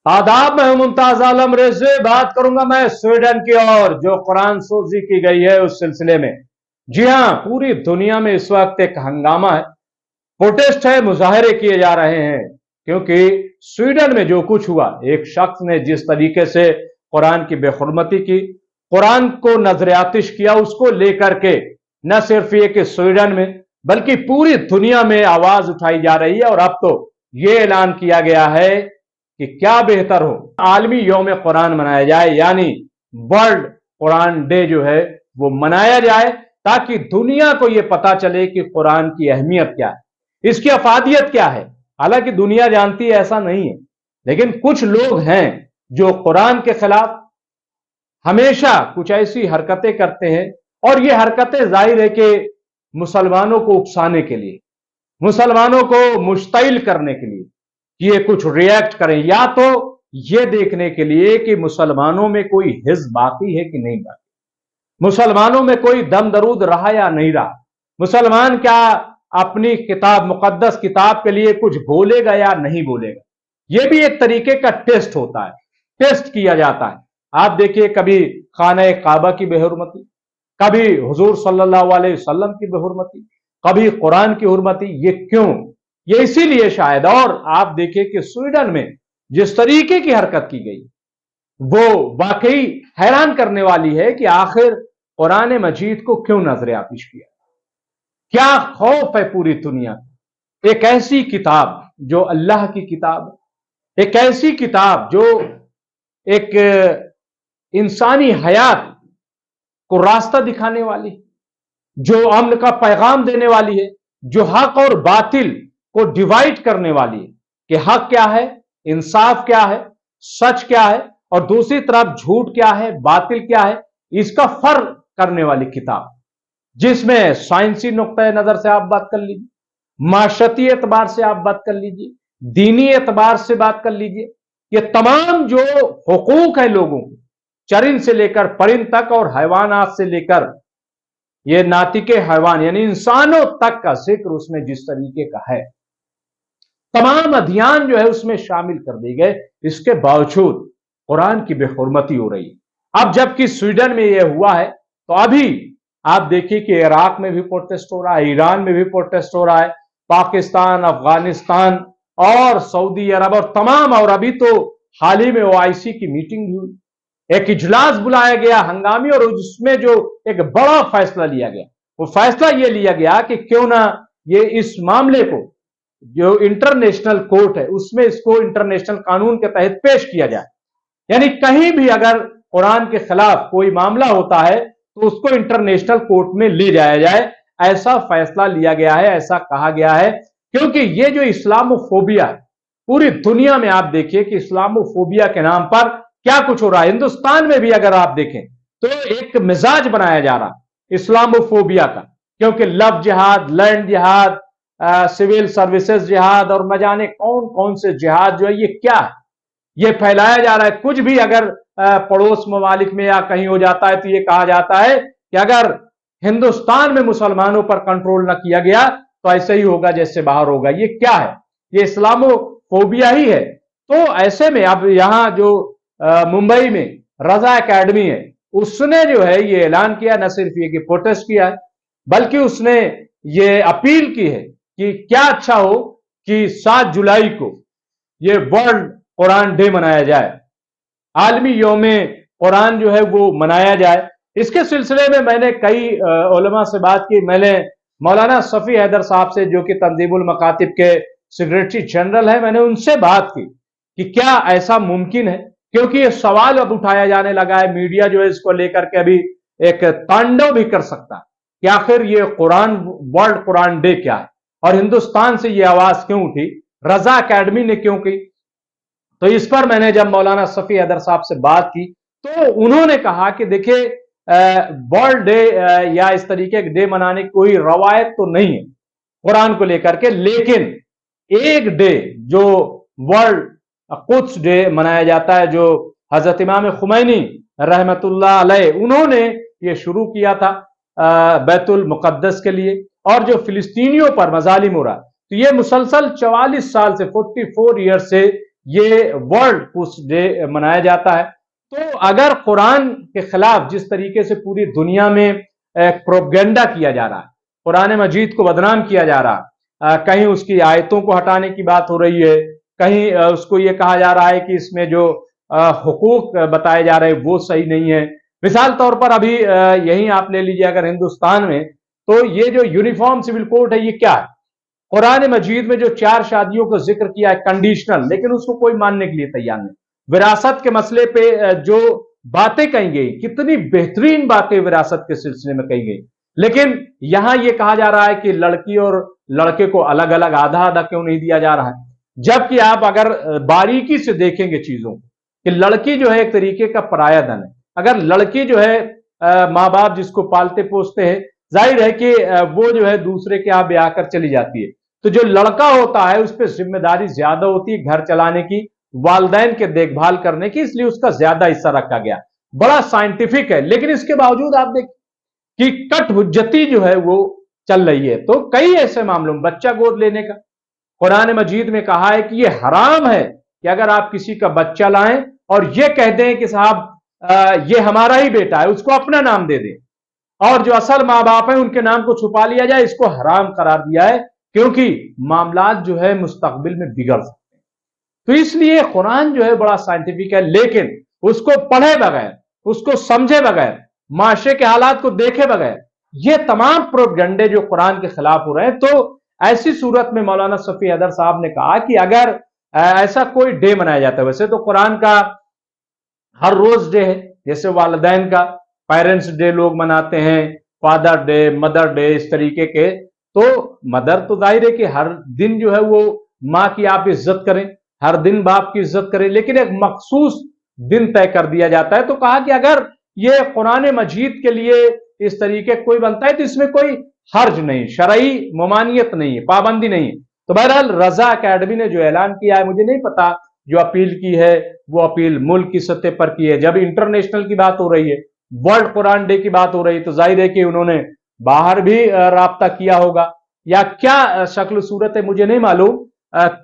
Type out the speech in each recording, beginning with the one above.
आदाब, मैं मुमताज आलम रेज़ बात करूंगा मैं स्वीडन की और जो कुरान सोजी की गई है उस सिलसिले में। जी हां, पूरी दुनिया में इस वक्त एक हंगामा है, प्रोटेस्ट है, मुजाहरे किए जा रहे हैं, क्योंकि स्वीडन में जो कुछ हुआ, एक शख्स ने जिस तरीके से कुरान की बेहुरमती की, कुरान को नजर आतिश किया, उसको लेकर के न सिर्फ ये कि स्वीडन में बल्कि पूरी दुनिया में आवाज उठाई जा रही है। और अब तो ये ऐलान किया गया है कि क्या बेहतर हो, आलमी यौम कुरान मनाया जाए, यानी वर्ल्ड कुरान डे जो है वो मनाया जाए, ताकि दुनिया को यह पता चले कि कुरान की अहमियत क्या है, इसकी अफादियत क्या है। हालांकि दुनिया जानती है ऐसा नहीं है, लेकिन कुछ लोग हैं जो कुरान के खिलाफ हमेशा कुछ ऐसी हरकतें करते हैं, और ये हरकतें जाहिर है कि मुसलमानों को उकसाने के लिए, मुसलमानों को मुश्तिल करने के लिए कि ये कुछ रिएक्ट करें, या तो ये देखने के लिए कि मुसलमानों में कोई हिज्ब बाकी है कि नहीं बाकी, मुसलमानों में कोई दम दरूद रहा या नहीं रहा, मुसलमान क्या अपनी किताब, मुकद्दस किताब के लिए कुछ बोलेगा या नहीं बोलेगा। यह भी एक तरीके का टेस्ट होता है, टेस्ट किया जाता है। आप देखिए, कभी खाना काबा की बेहुरमती, कभी हुजूर सल्लल्लाहु अलैहि वसल्लम की बेहुरमती, कभी कुरान की हुरमती। ये क्यों? ये इसीलिए शायद। और आप देखिए कि स्वीडन में जिस तरीके की हरकत की गई वो वाकई हैरान करने वाली है कि आखिर कुरान मजीद को क्यों नजर आतिश किया, क्या खौफ है पूरी दुनिया का। एक ऐसी किताब जो अल्लाह की किताब, एक ऐसी किताब जो एक इंसानी हयात को रास्ता दिखाने वाली, जो अमन का पैगाम देने वाली है, जो हक और बातिल को डिवाइड करने वाली है कि हक क्या है, इंसाफ क्या है, सच क्या है, और दूसरी तरफ झूठ क्या है, बातिल क्या है, इसका फर्क करने वाली किताब, जिसमें साइंसी नुक्ता नजर से आप बात कर लीजिए, माशरती एतबार से आप बात कर लीजिए, दीनी एतबार से बात कर लीजिए, ये तमाम जो हुकूक है लोगों के, चरिंद से लेकर परिंद तक और हैवानात से लेकर ये नातिके हैवान यानी इंसानों तक का जिक्र उसमें जिस तरीके का है, तमाम अध्ययन जो है उसमें शामिल कर दिए गए। इसके बावजूद कुरान की बेहुरमती हो रही है। अब जबकि स्वीडन में यह हुआ है, तो अभी आप देखिए कि इराक में भी प्रोटेस्ट हो रहा है, ईरान में भी प्रोटेस्ट हो रहा है, पाकिस्तान, अफगानिस्तान और सऊदी अरब और तमाम, और अभी तो हाल ही में ओआईसी की मीटिंग भी हुई, एक इजलास बुलाया गया हंगामी, और उसमें जो एक बड़ा फैसला लिया गया, वो फैसला यह लिया गया कि क्यों ना ये इस मामले को जो इंटरनेशनल कोर्ट है उसमें इसको इंटरनेशनल कानून के तहत पेश किया जाए। यानी कहीं भी अगर कुरान के खिलाफ कोई मामला होता है तो उसको इंटरनेशनल कोर्ट में ले जाया जाए, ऐसा फैसला लिया गया है, ऐसा कहा गया है। क्योंकि ये जो इस्लामोफोबिया है पूरी दुनिया में, आप देखिए कि इस्लामोफोबिया के नाम पर क्या कुछ हो रहा है। हिंदुस्तान में भी अगर आप देखें तो एक मिजाज बनाया जा रहा इस्लामोफोबिया का, क्योंकि लव जिहाद, लैंड जिहाद, सिविल सर्विसेज जिहाद और न जाने कौन कौन से जिहाद जो है, ये क्या है, ये फैलाया जा रहा है। कुछ भी अगर पड़ोस ममालिक में या कहीं हो जाता है तो ये कहा जाता है कि अगर हिंदुस्तान में मुसलमानों पर कंट्रोल न किया गया तो ऐसे ही होगा जैसे बाहर होगा। ये क्या है? ये इस्लामोफोबिया ही है। तो ऐसे में अब यहां जो मुंबई में रजा एकेडमी है, उसने जो है ये ऐलान किया, न सिर्फ ये कि प्रोटेस्ट किया है, बल्कि उसने ये अपील की है कि क्या अच्छा हो कि 7 जुलाई को ये वर्ल्ड कुरान डे मनाया जाए, आलमी यौमे कुरान जो है वो मनाया जाए। इसके सिलसिले में मैंने कई उलमा से बात की। मैंने मौलाना सफ़ी हैदर साहब से, जो कि तंजीमुल मकातिब के सेक्रेटरी जनरल है, मैंने उनसे बात की कि क्या ऐसा मुमकिन है, क्योंकि ये सवाल अब उठाया जाने लगा है, मीडिया जो है इसको लेकर के अभी एक तांडव भी कर सकता है कि आखिर ये कुरान, वर्ल्ड कुरान डे क्या है, और हिंदुस्तान से ये आवाज क्यों उठी, रजा एकेडमी ने क्यों की। तो इस पर मैंने जब मौलाना सफ़ी हैदर साहब से बात की तो उन्होंने कहा कि देखिए, वर्ल्ड डे या इस तरीके के डे मनाने की कोई रवायत तो नहीं है कुरान को लेकर के, लेकिन एक डे जो वर्ल्ड कुद्स डे मनाया जाता है, जो हजरत इमाम खुमैनी रहमतुल्लाह अलैह उन्होंने ये शुरू किया था बैतुल मुकद्दस के लिए, और जो फिलिस्तीनियों पर मजालिम हो रहा है, तो ये मुसलसल 44 साल से 44 ईयर से یہ ورلڈ پوسٹ ڈے منایا جاتا ہے. تو اگر قرآن کے خلاف جس طریقے سے پوری دنیا میں پروپیگنڈا کیا جا رہا ہے, قرآن مجید کو بدنام کیا جا رہا ہے, کہیں اس کی آیتوں کو ہٹانے کی بات ہو رہی ہے, کہیں اس کو یہ کہا جا رہا ہے کہ اس میں جو حقوق بتائے جا رہے ہیں وہ صحیح نہیں ہے. مثال طور پر ابھی یہیں آپ لے لیجیے, اگر ہندوستان میں تو یہ جو یونیفارم سول کوڈ ہے یہ کیا ہے؟ قرآن مجید میں جو 4 شادیوں کو ذکر کیا ہے کنڈیشنل, لیکن اس کو کوئی ماننے کے لیے تیار نہیں. وراثت کے مسئلے پہ جو باتیں کہیں گئی, کتنی بہترین باتیں وراثت کے سلسلے میں کہی گئی, لیکن یہاں یہ کہا جا رہا ہے کہ لڑکی اور لڑکے کو الگ الگ آدھا آدھا کیوں نہیں دیا جا رہا ہے. جبکہ آپ اگر باریکی سے دیکھیں گے چیزوں کہ لڑکی جو ہے ایک طریقے کا پرایا دھن ہے. اگر لڑکی جو ہے ماں باپ جس کو پالتے پوستے ہیں, ظاہر ہے کہ وہ جو ہے دوسرے کے یہاں بیاہ کر چلی جاتی ہے, تو جو لڑکا ہوتا ہے اس پہ ذمہ داری زیادہ ہوتی ہے گھر چلانے کی, والدین کے دیکھ بھال کرنے کی, اس لیے اس کا زیادہ حصہ رکھا گیا. بڑا سائنٹیفک ہے, لیکن اس کے باوجود آپ دیکھیں کہ کٹ حجتی جو ہے وہ چل رہی ہے. تو کئی ایسے معاملوں میں بچہ گود لینے کا قرآن مجید میں کہا ہے کہ یہ حرام ہے کہ اگر آپ کسی کا بچہ لائیں اور یہ کہہ دیں کہ صاحب یہ ہمارا ہی بیٹا ہے, اس کو اپنا نام دے دیں, اور جو اصل ماں باپ ہیں ان کے نام کو چھپا لیا جائے, اس کو حرام قرار دیا ہے, کیونکہ معاملات جو ہے مستقبل میں بگڑ سکتے ہیں. تو اس لیے قرآن جو ہے بڑا سائنٹیفک ہے, لیکن اس کو پڑھے بغیر, اس کو سمجھے بغیر, معاشرے کے حالات کو دیکھے بغیر یہ تمام پروپیگنڈے جو قرآن کے خلاف ہو رہے ہیں, تو ایسی صورت میں مولانا صفی حیدر صاحب نے کہا کہ اگر ایسا کوئی ڈے منایا جاتا ہے, ویسے تو قرآن کا ہر روز ڈے ہے, جیسے والدین کا پیرنٹس ڈے لوگ مناتے ہیں, فادر ڈے, مدر ڈے, اس طریقے کے. تو مدر تو ظاہر ہے کہ ہر دن جو ہے وہ ماں کی آپ عزت کریں, ہر دن باپ کی عزت کریں, لیکن ایک مخصوص دن طے کر دیا جاتا ہے. تو کہا کہ اگر یہ قرآن مجید کے لیے اس طریقے کوئی بنتا ہے تو اس میں کوئی حرج نہیں, شرعی ممانعت نہیں ہے, پابندی نہیں ہے. تو بہرحال رضا اکیڈمی نے جو اعلان کیا ہے, مجھے نہیں پتا جو اپیل کی ہے وہ اپیل ملک کی سطح پر کی ہے. جب انٹرنیشنل کی بات ہو رہی ہے, ورلڈ قرآن ڈے کی بات ہو رہی ہے, تو ظاہر ہے کہ انہوں نے باہر بھی رابطہ کیا ہوگا, یا کیا شکل صورت ہے مجھے نہیں معلوم.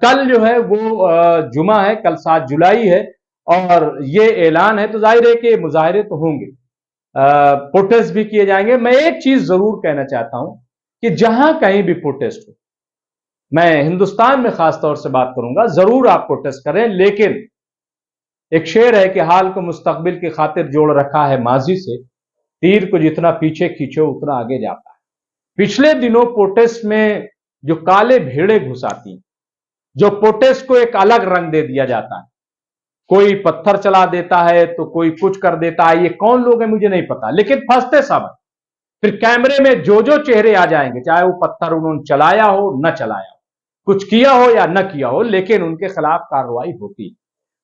کل جو ہے وہ جمعہ ہے, کل 7 جولائی ہے, اور یہ اعلان ہے, تو ظاہر ہے کہ مظاہرے تو ہوں گے, پروٹیسٹ بھی کیے جائیں گے. میں ایک چیز ضرور کہنا چاہتا ہوں کہ جہاں کہیں بھی پروٹیسٹ ہو, میں ہندوستان میں خاص طور سے بات کروں گا, ضرور آپ پروٹیسٹ کریں, لیکن ایک شعر ہے کہ حال کو مستقبل کی خاطر جوڑ رکھا ہے ماضی سے, تیر کو جتنا پیچھے کھینچو اتنا آگے جاتا ہے. پچھلے دنوں پروٹیسٹ میں جو کالے بھیڑے گھس آتی ہیں, جو پروٹیسٹ کو ایک الگ رنگ دے دیا جاتا ہے, کوئی پتھر چلا دیتا ہے تو کوئی کچھ کر دیتا ہے, یہ کون لوگ ہیں مجھے نہیں پتا, لیکن پھنستے سب ہیں. پھر کیمرے میں جو چہرے آ جائیں گے, چاہے وہ پتھر انہوں نے چلایا ہو نہ چلایا ہو, کچھ کیا ہو یا نہ کیا ہو, لیکن ان کے خلاف کارروائی ہوتی.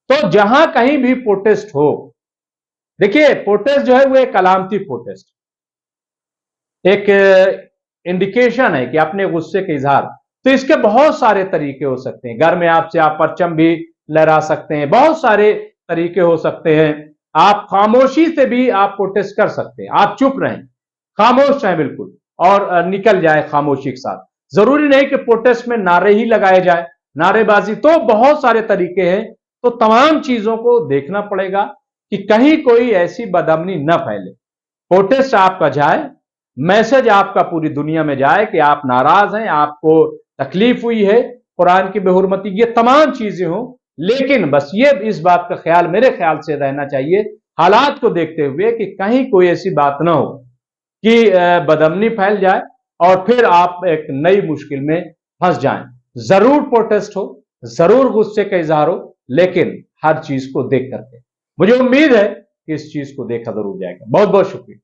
تو جہاں کہیں بھی پروٹیسٹ ہو, دیکھیے پروٹیسٹ جو ہے وہ ایک علامتی پروٹیسٹ, ایک انڈیکیشن ہے کہ اپنے غصے کا اظہار. تو اس کے بہت سارے طریقے ہو سکتے ہیں. گھر میں آپ پرچم بھی لہرا سکتے ہیں, بہت سارے طریقے ہو سکتے ہیں. آپ خاموشی سے بھی آپ پروٹیسٹ کر سکتے ہیں, آپ چپ رہیں, خاموش رہیں بالکل, اور نکل جائے خاموشی کے ساتھ. ضروری نہیں کہ پروٹیسٹ میں نعرے ہی لگائے جائے, نعرے بازی. تو بہت سارے طریقے ہیں. تو تمام چیزوں کو دیکھنا پڑے گا کہ کہیں کوئی ایسی بدامنی نہ پھیلے. پروٹیسٹ آپ کا جائے, میسج آپ کا پوری دنیا میں جائے کہ آپ ناراض ہیں, آپ کو تکلیف ہوئی ہے قرآن کی بے حرمتی, یہ تمام چیزیں ہوں. لیکن بس یہ اس بات کا خیال میرے خیال سے رہنا چاہیے حالات کو دیکھتے ہوئے کہ کہیں کوئی ایسی بات نہ ہو کہ بدامنی پھیل جائے اور پھر آپ ایک نئی مشکل میں پھنس جائیں. ضرور پروٹیسٹ ہو, ضرور غصے کا اظہار ہو, لیکن ہر چیز کو دیکھ کر کے. مجھے امید ہے کہ اس چیز کو دیکھا ضرور جائے گا. بہت بہت شکریہ.